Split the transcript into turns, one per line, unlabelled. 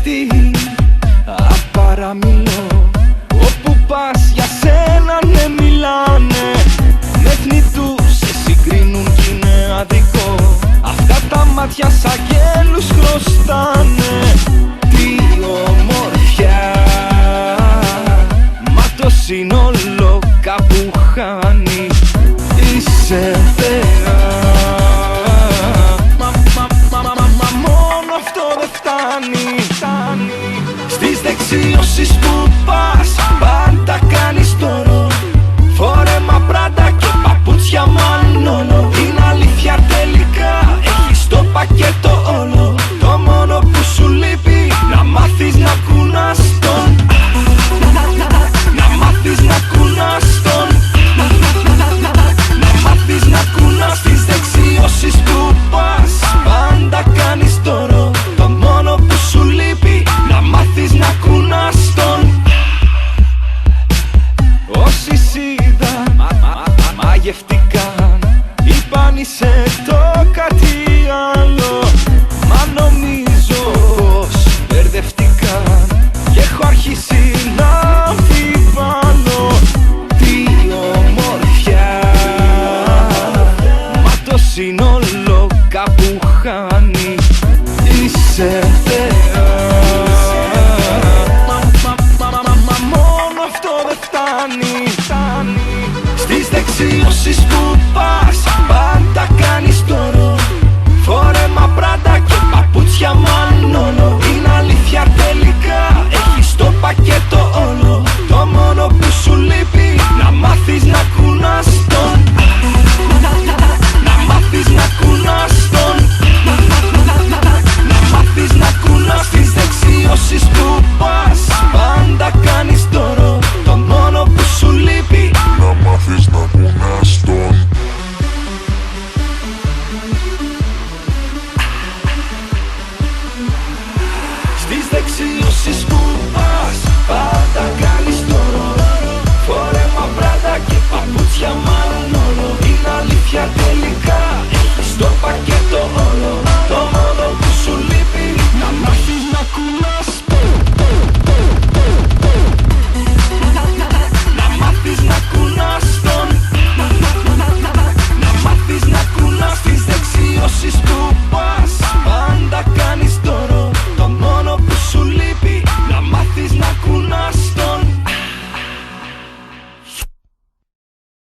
ζεστή απαραμιλώ. Όπου πας για σένα ναι μιλάνε, μέχρι τους σε συγκρίνουν κι είναι αδικό. Αυτά τα μάτια σ' αγγέλους χρωστάνε. Τι ομορφιά, μα το σύνολο κάπου χάνει. Είσαι θεά, μα μόνο αυτό δεν φτάνει. Στις δεξιώσεις που πας πάντα κάνεις τόρο. Φόρεμα πράτα και παπούτσια μανόλο. Είναι αλήθεια τελικά, έχεις το πακέτο όλο. Το μόνο που σου λείπει να μάθεις να κουνάς τον. Να μάθεις να κουνάς τον. Να μάθεις να κουνάς. Στις δεξιώσεις που πας πάντα κάνεις τόρο. Το μόνο που σου λείπει να μάθεις να κουνάς τον. Όσοι σ' είδαν μαγευτηκαν, είπαν είσαι το κάτι άλλο. Μα νομίζω πως μπερδευτηκαν και έχω αρχίσει να αμφιβάλλω. Τι ομορφιά, μα το σύνολο κάπου χάνει. Είσαι θεά, μα μόνο αυτό δεν φτάνει. Στις δεξιώσεις που πας πάντα κάνεις τόρο. Φόρεμα πράτα και παπούτσια μανόλο. Είναι αλήθεια τελικά, έχεις το πακέτο όλο. Το μόνο που σου λείπει να μάθεις να κουνάς τον. Να μάθεις να κουνάς τον. Να μάθεις να κουνάς. Στις δεξιώσεις που πας πάντα κάνεις τόρο. Το μόνο που σου λείπει
να μάθεις να κουνάς τον.
Στις δεξιώσεις που πας πάντα κάνεις τόρο. Φόρεμα πράτα και παπούτσια μανόλο. Είναι αλήθεια τελικά, έχεις το πακέτο όλο. Το μόνο που σου λείπει να μάθεις να κουνάς